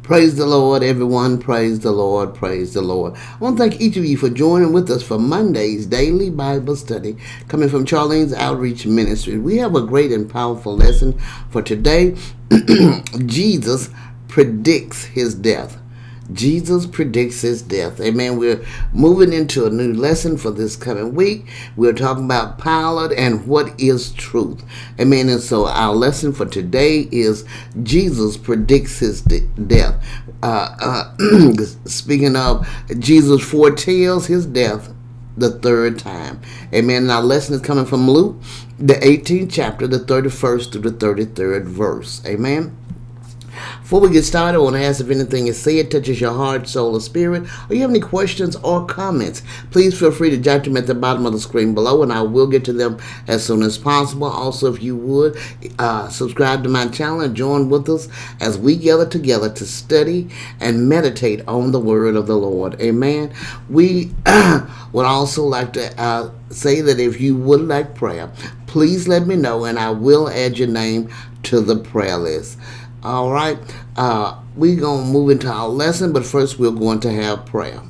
Praise the Lord, everyone. Praise the Lord. Praise the Lord. I want to thank each of you for joining with us for Monday's daily Bible study coming from Charlene's Outreach Ministries. We have a great and powerful lesson for today. Jesus predicts his death. Jesus predicts his death. Amen. We're moving into a new lesson for this coming week. We're talking about Pilate and what is truth. Amen. And so our lesson for today is Jesus predicts his death. Speaking of, Jesus foretells his death the third time. Amen. And our lesson is coming from Luke, the 18th chapter, the 31st to the 33rd verse. Amen. Before we get started, I want to ask if anything is said touches your heart, soul, or spirit, or you have any questions or comments, please feel free to jot them at the bottom of the screen below, and I will get to them as soon as possible. Also, if you would, subscribe to my channel and join with us as we gather together to study and meditate on the word of the Lord. Amen. We would also like to say that if you would like prayer, please let me know, and I will add your name to the prayer list. All right, we're going to move into our lesson, but first we're going to have prayer.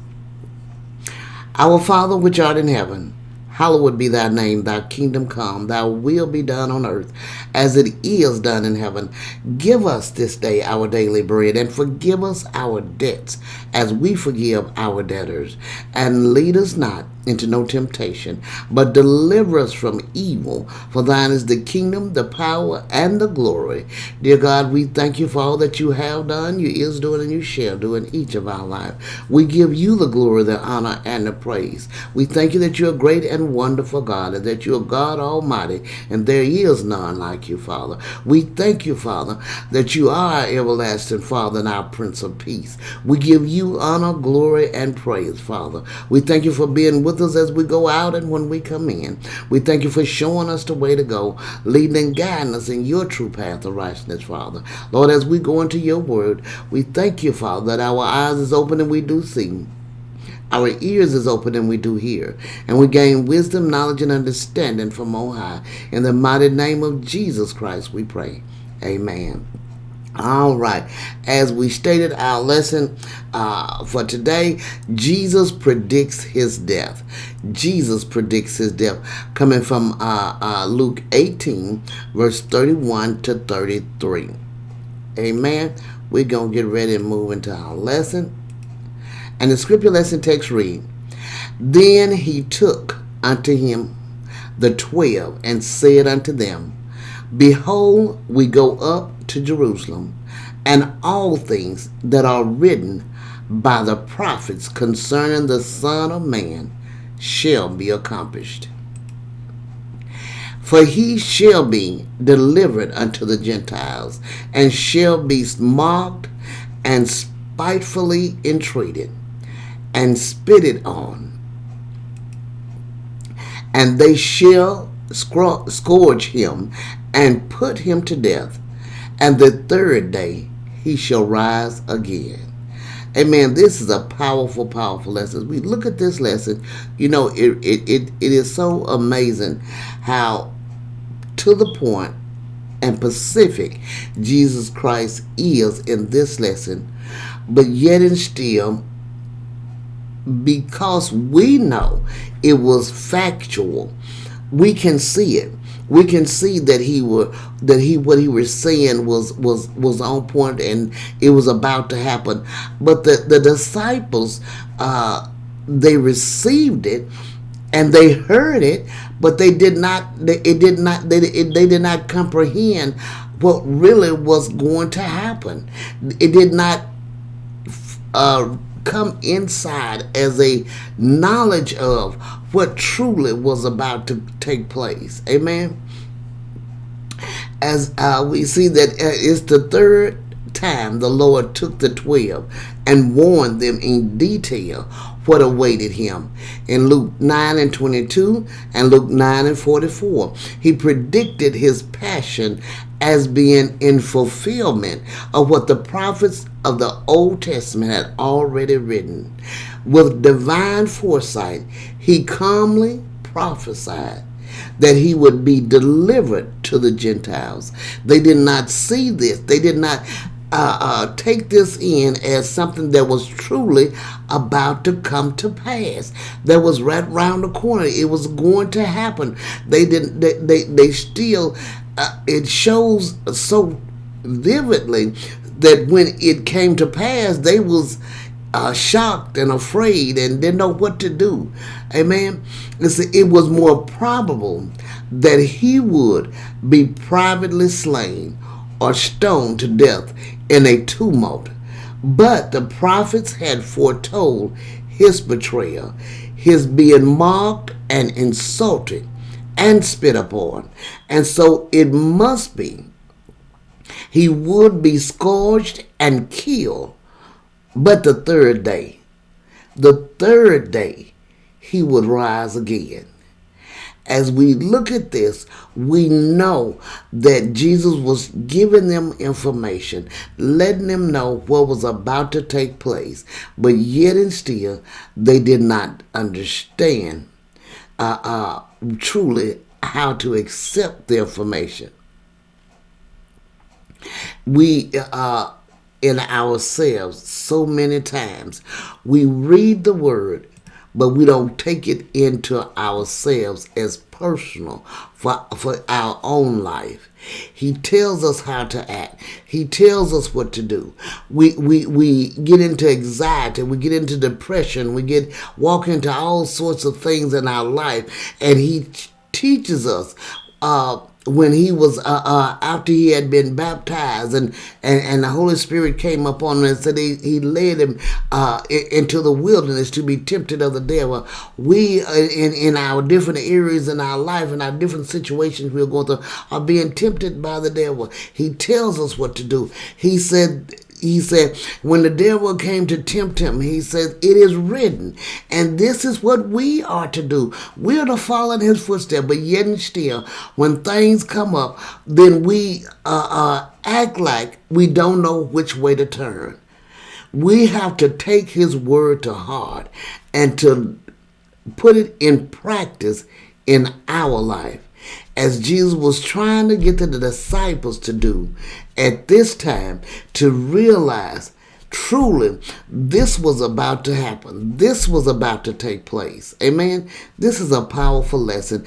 Our Father which art in heaven, hallowed be thy name, thy kingdom come, thy will be done on earth as it is done in heaven. Give us this day our daily bread, and forgive us our debts as we forgive our debtors. And lead us not into no temptation, but deliver us from evil. For thine is the kingdom, the power, and the glory. Dear God, we thank you for all that you have done, you is doing, and you shall do in each of our lives. We give you the glory, the honor, and the praise. We thank you that you're a great and wonderful God, and that you're God Almighty, and there is none like you, Father. We thank you, Father, that you are our everlasting Father and our Prince of Peace. We give you honor, glory, and praise, Father. We thank you for being with us as we go out and when we come in. We thank you for showing us the way to go, leading and guiding us in your true path of righteousness, Father. Lord, as we go into your word, we thank you, Father, that our eyes is open and we do see. Our ears is open and we do hear. And we gain wisdom, knowledge, and understanding from on high. In the mighty name of Jesus Christ, we pray. Amen. All right. As we stated, our lesson for today, Jesus predicts his death. Jesus predicts his death. Coming from Luke 18, verse 31 to 33. Amen. We're going to get ready and move into our lesson. And the scripture lesson text read, Then he took unto him the 12 and said unto them, Behold, we go up to Jerusalem, and all things that are written by the prophets concerning the Son of Man shall be accomplished. For he shall be delivered unto the Gentiles, and shall be mocked, and spitefully entreated, and spitted on. And they shall scourge him, and put him to death, and the third day he shall rise again. Amen. This is a powerful, powerful lesson. As we look at this lesson, you know, it is so amazing how to the point and specific Jesus Christ is in this lesson, but yet and still, because we know it was factual, we can see it. We can see that what he was saying was on point and it was about to happen. But the disciples, they received it and they heard it, but they did not comprehend what really was going to happen. It did not come inside as a knowledge of what truly was about to take place. Amen. As we see that it's the third time the Lord took the 12 and warned them in detail what awaited him. In Luke 9:22 and Luke 9:44, he predicted his passion as being in fulfillment of what the prophets of the Old Testament had already written. With divine foresight, he calmly prophesied that he would be delivered to the Gentiles. They did not see this. They did not take this in as something that was truly about to come to pass. That was right around the corner. It was going to happen. They didn't. They still. It shows so vividly that when it came to pass, they was shocked and afraid and didn't know what to do. Amen. It was more probable that he would be privately slain or stoned to death in a tumult. But the prophets had foretold his betrayal, his being mocked and insulted and spit upon. And so it must be he would be scourged and killed. But the third day, he would rise again. As we look at this, we know that Jesus was giving them information, letting them know what was about to take place. But yet and still, they did not understand truly how to accept the information. We in ourselves, so many times, we read the word, but we don't take it into ourselves as personal for our own life. He tells us how to act. He tells us what to do. We get into anxiety. We get into depression. We walk into all sorts of things in our life, and he teaches us. When he was after he had been baptized and the Holy Spirit came upon him and said he led him into the wilderness to be tempted of the devil. We in our different areas in our life and our different situations we're going through are being tempted by the devil. He tells us what to do. He said when the devil came to tempt him, he said, it is written. And this is what we are to do. We are to follow in his footsteps. But yet and still, when things come up, then we act like we don't know which way to turn. We have to take his word to heart and to put it in practice in our life, as Jesus was trying to get to the disciples to do at this time, to realize truly this was about to happen. This was about to take place. Amen. This is a powerful lesson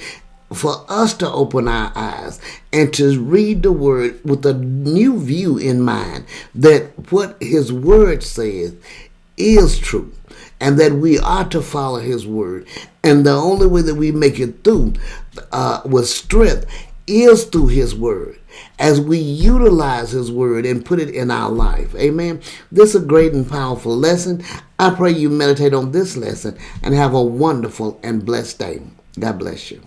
for us to open our eyes and to read the word with a new view in mind, that what his word says is true, and that we are to follow his word. And the only way that we make it through with strength is through his word, as we utilize his word and put it in our life. Amen. This is a great and powerful lesson. I pray you meditate on this lesson and have a wonderful and blessed day. God bless you.